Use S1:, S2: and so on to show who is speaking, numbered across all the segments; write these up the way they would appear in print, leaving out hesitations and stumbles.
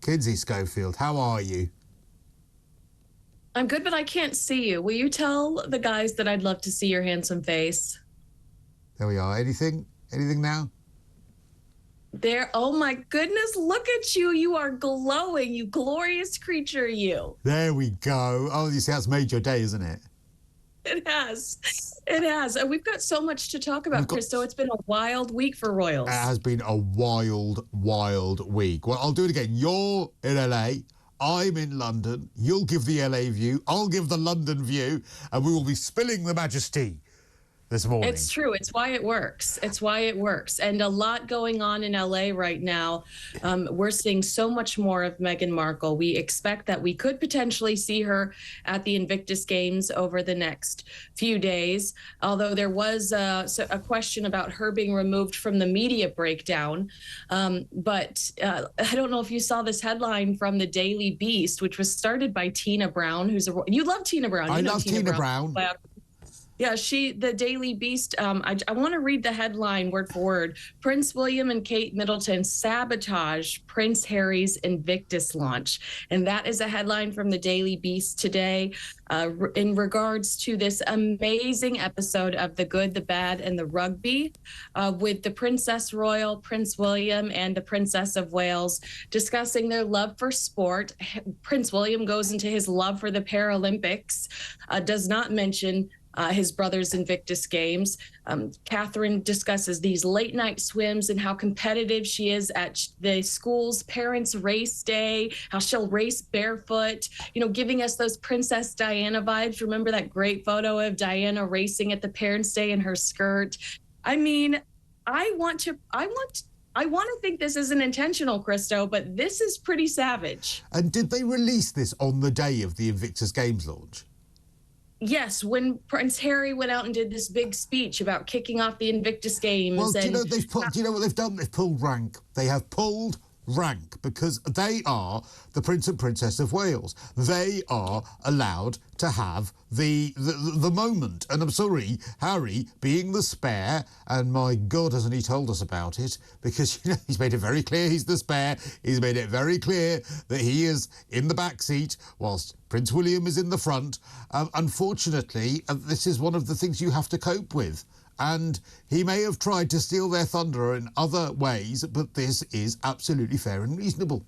S1: Kinsey Schofield, how are you?
S2: I'm good, but I can't see you. Will you tell the guys that I'd love to see your handsome face?
S1: There we are. Anything? Anything now?
S2: There. Oh my goodness, look at you. You are glowing, you glorious creature, you.
S1: There we go. Oh, you see, that's made your day, isn't it?
S2: It has. It has. And we've got so much to talk about, Cristo. It's been a wild week for royals.
S1: It has been a wild, wild week. Well, I'll do it again. You're in LA. I'm in London. You'll give the LA view. I'll give the London view. And we will be spilling the majesty this morning.
S2: It's true. It's why it works. It's why it works. And a lot going on in LA right now. We're seeing so much more of Meghan Markle. We expect that we could potentially see her at the Invictus Games over the next few days, although there was a question about her being removed from the media breakdown. But I don't know if you saw this headline from the Daily Beast, which was started by Tina Brown, you love Tina Brown.
S1: I love Tina Brown.
S2: Yeah, the Daily Beast, I want to read the headline word for word. Prince William and Kate Middleton sabotage Prince Harry's Invictus launch. And that is a headline from the Daily Beast today in regards to this amazing episode of The Good, the Bad, and the Rugby with the Princess Royal, Prince William, and the Princess of Wales discussing their love for sport. Prince William goes into his love for the Paralympics, does not mention his brother's Invictus Games. Catherine discusses these late night swims and how competitive she is at the school's parents' race day, how she'll race barefoot, giving us those Princess Diana vibes. Remember that great photo of Diana racing at the parents' day in her skirt? I mean, I want to think this isn't intentional, Cristo, but this is pretty savage.
S1: And did they release this on the day of the Invictus Games launch?
S2: Yes, when Prince Harry went out and did this big speech about kicking off the Invictus Games.
S1: Well, do you know what they've done? They've pulled rank. They have pulled rank because they are the Prince and Princess of Wales. They are allowed to have the moment. And I'm sorry, Harry, being the spare, and my God, hasn't he told us about it? Because, he's made it very clear he's the spare. He's made it very clear that he is in the back seat whilst Prince William is in the front. Unfortunately, this is one of the things you have to cope with. And he may have tried to steal their thunder in other ways, but this is absolutely fair and reasonable.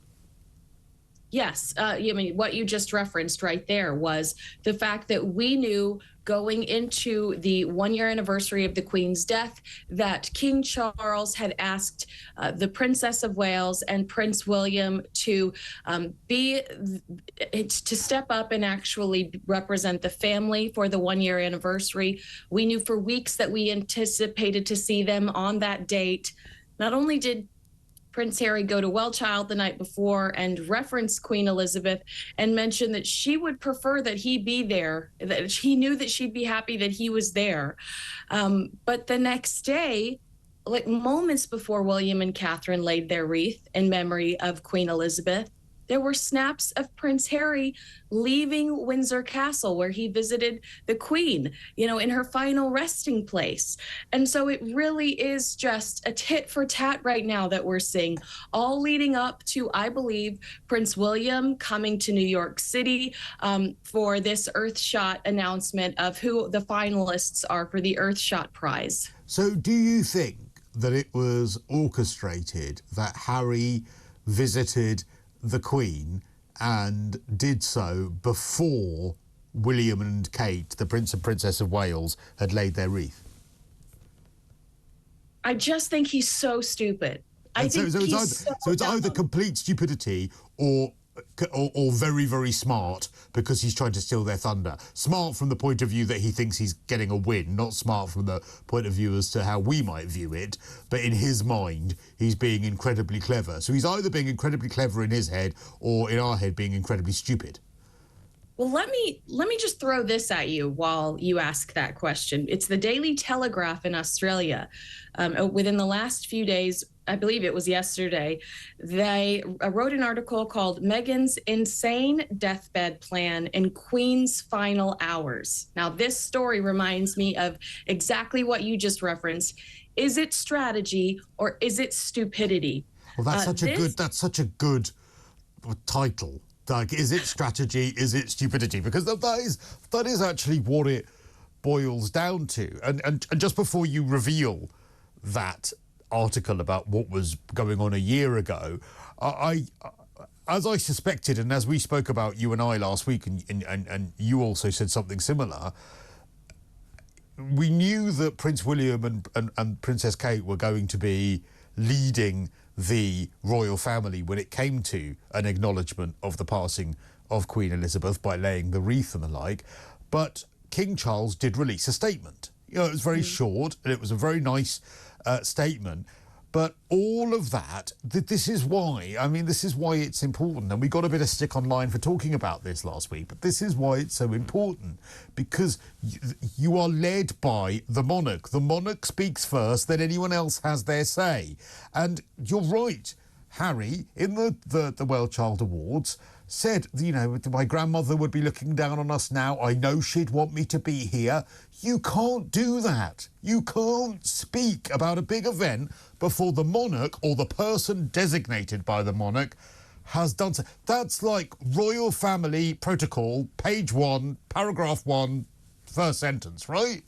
S2: Yes. What you just referenced right there was the fact that we knew going into the 1-year anniversary of the Queen's death that King Charles had asked the Princess of Wales and Prince William to step up and actually represent the family for the 1-year anniversary. We knew for weeks that we anticipated to see them on that date. Not only did Prince Harry go to Wellchild the night before and reference Queen Elizabeth and mention that she would prefer that he be there, that he knew that she'd be happy that he was there. But the next day, like moments before William and Catherine laid their wreath in memory of Queen Elizabeth, there were snaps of Prince Harry leaving Windsor Castle, where he visited the Queen, in her final resting place. And so it really is just a tit for tat right now that we're seeing, all leading up to, I believe, Prince William coming to New York City for this Earthshot announcement of who the finalists are for the Earthshot Prize.
S1: So do you think that it was orchestrated that Harry visited the Queen and did so before William and Kate, the Prince and Princess of Wales, had laid their wreath?
S2: I just think he's so stupid. So it's either complete stupidity
S1: or very, very smart because he's trying to steal their thunder. Smart from the point of view that he thinks he's getting a win, not smart from the point of view as to how we might view it. But in his mind, he's being incredibly clever. So he's either being incredibly clever in his head or in our head being incredibly stupid.
S2: Well, let me just throw this at you while you ask that question. It's the Daily Telegraph in Australia. Within the last few days, I believe it was yesterday, they wrote an article called Meghan's Insane Deathbed Plan in Queen's Final Hours. Now, this story reminds me of exactly what you just referenced. Is it strategy or is it stupidity?
S1: Well, that's such a good title. Like, is it strategy? Is it stupidity? Because that is actually what it boils down to. And just before you reveal that article about what was going on a year ago, as I suspected, and as we spoke about, you and I last week, and you also said something similar, we knew that Prince William and Princess Kate were going to be leading the royal family when it came to an acknowledgement of the passing of Queen Elizabeth by laying the wreath and the like. But King Charles did release a statement. You know, it was very short, and it was a very nice statement. But all of that, this is why it's important. And we got a bit of stick online for talking about this last week, but this is why it's so important, because you are led by the monarch. The monarch speaks first, then anyone else has their say. And you're right, Harry, in the Well Child Awards, said, you know, my grandmother would be looking down on us now. I know she'd want me to be here. You can't do that. You can't speak about a big event before the monarch or the person designated by the monarch has done so. That's like royal family protocol, page 1, paragraph 1, first sentence, right?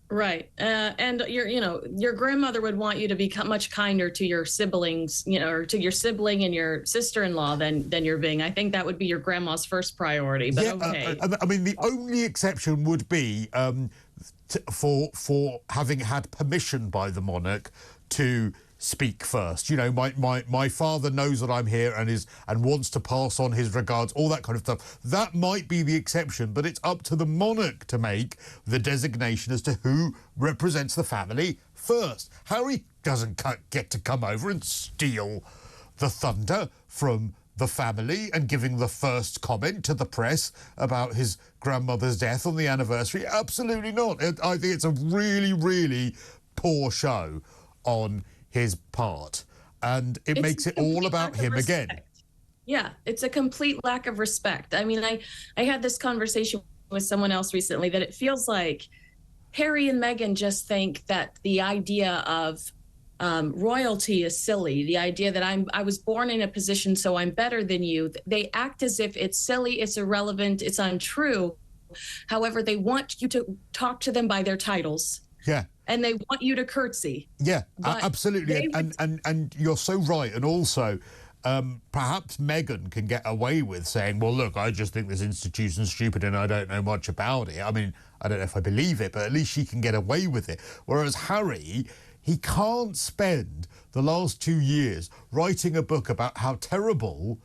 S2: Right. And your grandmother would want you to be much kinder to your siblings, you know, or to your sibling and your sister-in-law than you're being. I think that would be your grandma's first priority. But okay.
S1: I mean, the only exception would be for having had permission by the monarch to speak first. You know, my father knows that I'm here and wants to pass on his regards, all that kind of stuff. That might be the exception, but it's up to the monarch to make the designation as to who represents the family first. Harry doesn't get to come over and steal the thunder from the family and giving the first comment to the press about his grandmother's death on the anniversary. Absolutely not. I think it's a really, really poor show on his part, and it makes it all about him again.
S2: Yeah, it's a complete lack of respect. I mean, I had this conversation with someone else recently that it feels like Harry and Meghan just think that the idea of royalty is silly. The idea that I was born in a position, so I'm better than you. They act as if it's silly, it's irrelevant, it's untrue. However, they want you to talk to them by their titles.
S1: Yeah.
S2: And they want you to curtsy.
S1: Yeah, absolutely. And you're so right. And also, perhaps Meghan can get away with saying, well, look, I just think this institution's stupid and I don't know much about it. I mean, I don't know if I believe it, but at least she can get away with it. Whereas Harry, he can't spend the last 2 years writing a book about how terrible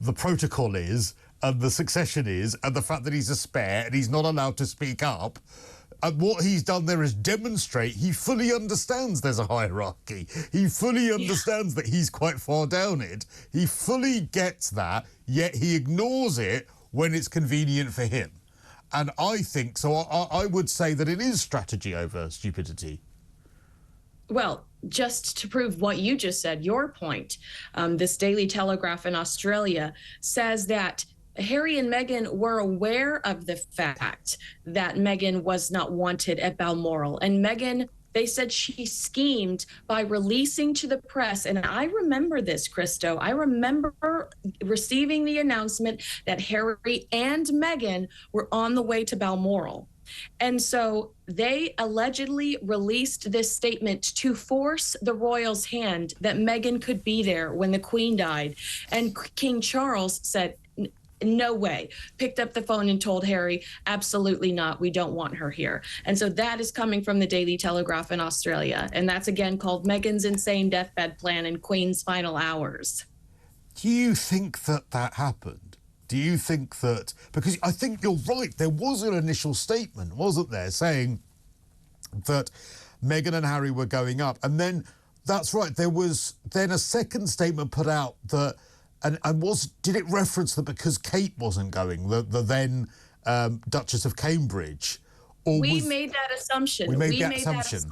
S1: the protocol is and the succession is and the fact that he's a spare and he's not allowed to speak up. And what he's done there is demonstrate he fully understands there's a hierarchy. He fully understands that he's quite far down it. He fully gets that, yet he ignores it when it's convenient for him. And I think, so I would say that it is strategy over stupidity.
S2: Well, just to prove what you just said, your point, this Daily Telegraph in Australia says that Harry and Meghan were aware of the fact that Meghan was not wanted at Balmoral. And Meghan, they said she schemed by releasing to the press. And I remember this, Cristo. I remember receiving the announcement that Harry and Meghan were on the way to Balmoral. And so they allegedly released this statement to force the royals' hand that Meghan could be there when the Queen died. And King Charles said, no way, picked up the phone and told Harry, absolutely not, we don't want her here. And so that is coming from the Daily Telegraph in Australia. And that's again called Meghan's Insane Deathbed Plan in Queen's Final Hours.
S1: Do you think that happened? Do you think that, because I think you're right, there was an initial statement, wasn't there, saying that Meghan and Harry were going up. And then, that's right, there was then a second statement put out that, did it reference that because Kate wasn't going, the then Duchess of Cambridge?
S2: We made that assumption.
S1: We made that assumption.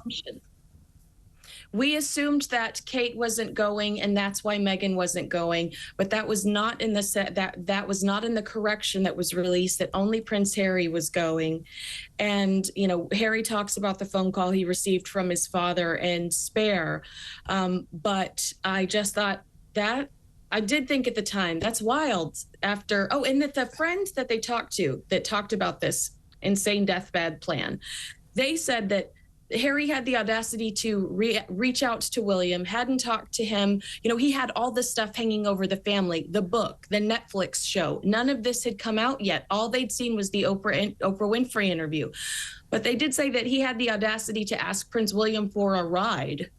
S2: We assumed that Kate wasn't going, and that's why Meghan wasn't going. But that was not in the that was not in the correction that was released. That only Prince Harry was going, and you know, Harry talks about the phone call he received from his father and Spare. But I just thought that. I did think at the time, that's wild. After, and that the friend that they talked to that talked about this insane deathbed plan, they said that Harry had the audacity to reach out to William, hadn't talked to him. You know, he had all this stuff hanging over the family, the book, the Netflix show. None of this had come out yet. All they'd seen was the Oprah Winfrey interview. But they did say that he had the audacity to ask Prince William for a ride.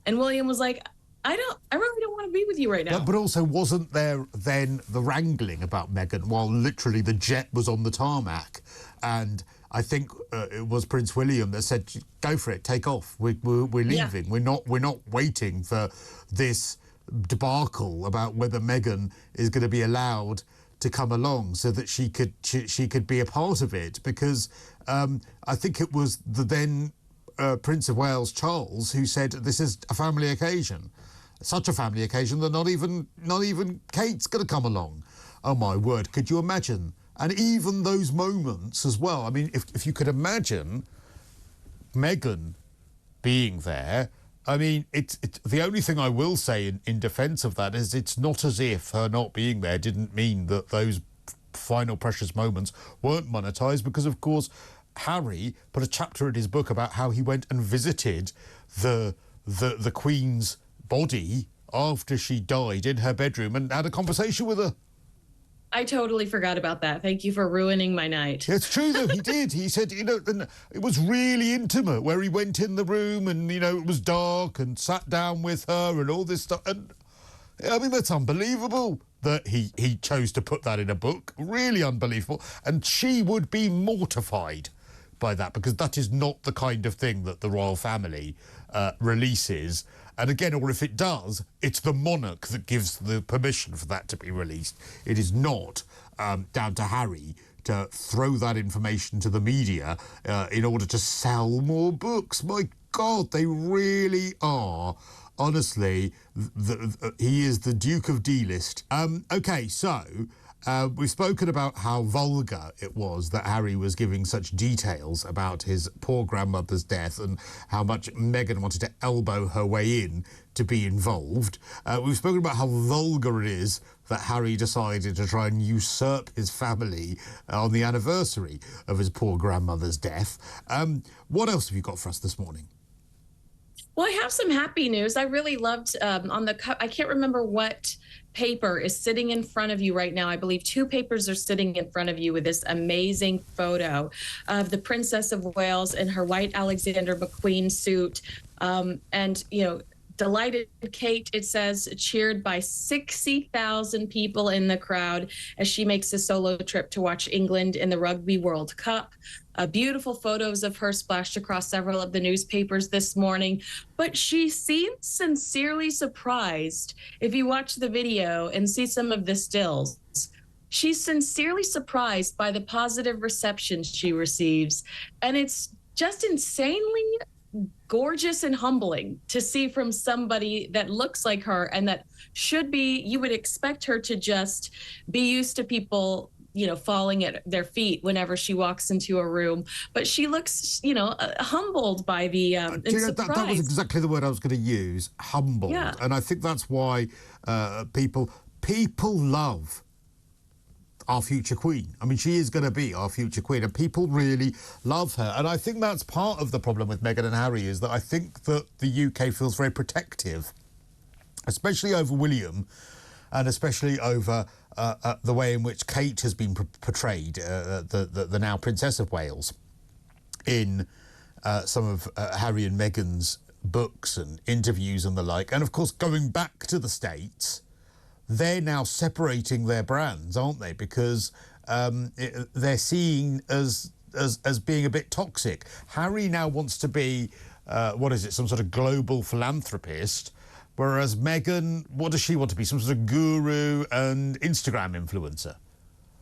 S2: And William was like, I really don't want to be with you right now.
S1: But also, wasn't there then the wrangling about Meghan while literally the jet was on the tarmac? And I think it was Prince William that said, "Go for it, take off. We're leaving. Yeah. We're not waiting for this debacle about whether Meghan is going to be allowed to come along so that she could be a part of it." Because I think it was the then Prince of Wales, Charles, who said this is a family occasion, such a family occasion that not even Kate's going to come along. Oh my word! Could you imagine? And even those moments as well. I mean, if you could imagine Meghan being there, I mean, it's the only thing I will say in defence of that is it's not as if her not being there didn't mean that those final precious moments weren't monetised, because, of course, Harry put a chapter in his book about how he went and visited the Queen's body after she died in her bedroom and had a conversation with her.
S2: I totally forgot about that. Thank you for ruining my night.
S1: It's true, though. He did. He said, and it was really intimate, where he went in the room and, it was dark and sat down with her and all this stuff. And, I mean, that's unbelievable that he chose to put that in a book. Really unbelievable. And she would be mortified by that, because that is not the kind of thing that the royal family releases. And again, or if it does, it's the monarch that gives the permission for that to be released. It is not down to Harry to throw that information to the media in order to sell more books. My God, they really are. Honestly, he is the Duke of D-list. OK, so we've spoken about how vulgar it was that Harry was giving such details about his poor grandmother's death and how much Meghan wanted to elbow her way in to be involved. We've spoken about how vulgar it is that Harry decided to try and usurp his family on the anniversary of his poor grandmother's death. What else have you got for us this morning?
S2: Well, I have some happy news. I really loved on the I can't remember what paper is sitting in front of you right now. I believe two papers are sitting in front of you with this amazing photo of the Princess of Wales in her white Alexander McQueen suit. And, delighted Kate, it says, cheered by 60,000 people in the crowd as she makes a solo trip to watch England in the Rugby World Cup. Beautiful photos of her splashed across several of the newspapers this morning, but she seems sincerely surprised. If you watch the video and see some of the stills, she's sincerely surprised by the positive reception she receives. And it's just insanely gorgeous and humbling to see from somebody that looks like her and that should be, you would expect her to just be used to people falling at their feet whenever she walks into a room. But she looks, humbled by the
S1: that was exactly the word I was going to use, humbled. Yeah. And I think that's why people love our future queen. I mean, she is going to be our future queen, and people really love her. And I think that's part of the problem with Meghan and Harry, is that I think that the UK feels very protective, especially over William, and especially over the way in which Kate has been portrayed, the now Princess of Wales, in some of Harry and Meghan's books and interviews and the like. And of course, going back to the States, they're now separating their brands, aren't they? Because they're seen as being a bit toxic. Harry now wants to be, some sort of global philanthropist, whereas Meghan, what does she want to be? Some sort of guru and Instagram influencer?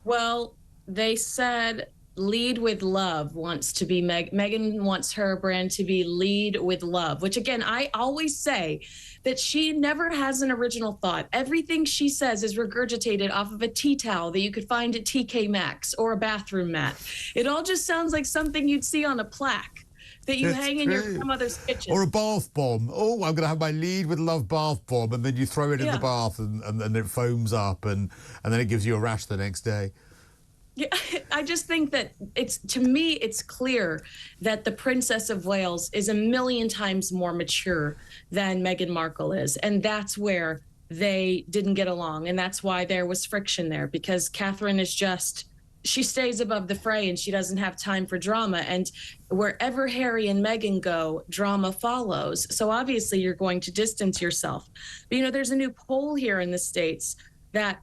S1: Well,
S2: they said Lead with Love wants to be Meghan wants her brand to be Lead with Love, which again, I always say that she never has an original thought. Everything she says is regurgitated off of a tea towel that you could find at TK Maxx or a bathroom mat. It all just sounds like something you'd see on a plaque. that you
S1: It's
S2: hang in your
S1: true.
S2: grandmother's kitchen.
S1: Or a bath bomb. Oh, I'm going to have my lead with love bath bomb, and then you throw it in the bath, and it foams up, and then it gives you a rash the next day.
S2: Yeah, I just think that to me, it's clear that the Princess of Wales is a million times more mature than Meghan Markle is. And that's where they didn't get along. And that's why there was friction there, because Catherine is she stays above the fray and she doesn't have time for drama. And wherever Harry and Meghan go, drama follows. So obviously you're going to distance yourself. But, there's a new poll here in the States that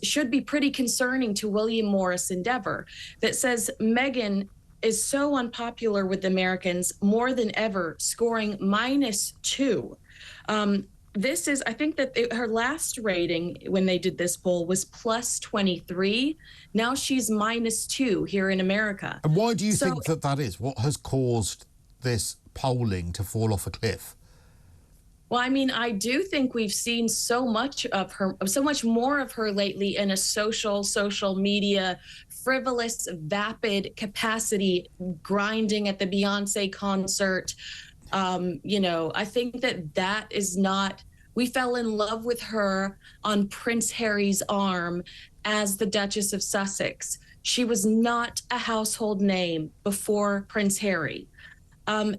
S2: should be pretty concerning to William Morris Endeavor that says Meghan is so unpopular with Americans more than ever, scoring -2. I think that her last rating when they did this poll was +23. Now she's -2 here in America.
S1: And why do you think that is? What has caused this polling to fall off a cliff?
S2: Well, I mean, I do think we've seen so much more of her lately in a social media, frivolous, vapid capacity, grinding at the Beyonce concert. I think that is not. We fell in love with her on Prince Harry's arm as the Duchess of Sussex. She was not a household name before Prince Harry. And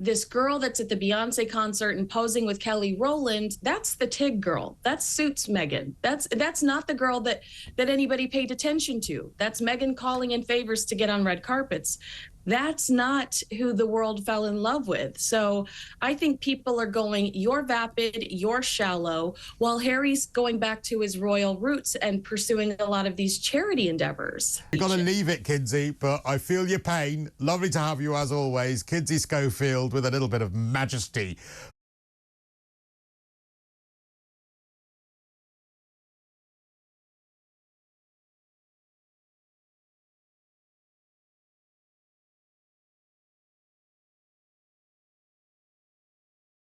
S2: this girl that's at the Beyonce concert and posing with Kelly Rowland, that's the Tig girl. That suits Meghan. That's not the girl that anybody paid attention to. That's Meghan calling in favors to get on red carpets. That's not who the world fell in love with. So I think people are going, you're vapid, you're shallow, while Harry's going back to his royal roots and pursuing a lot of these charity endeavors.
S1: You've got to leave it, Kinsey, but I feel your pain. Lovely to have you as always. Kinsey Schofield with a little bit of majesty.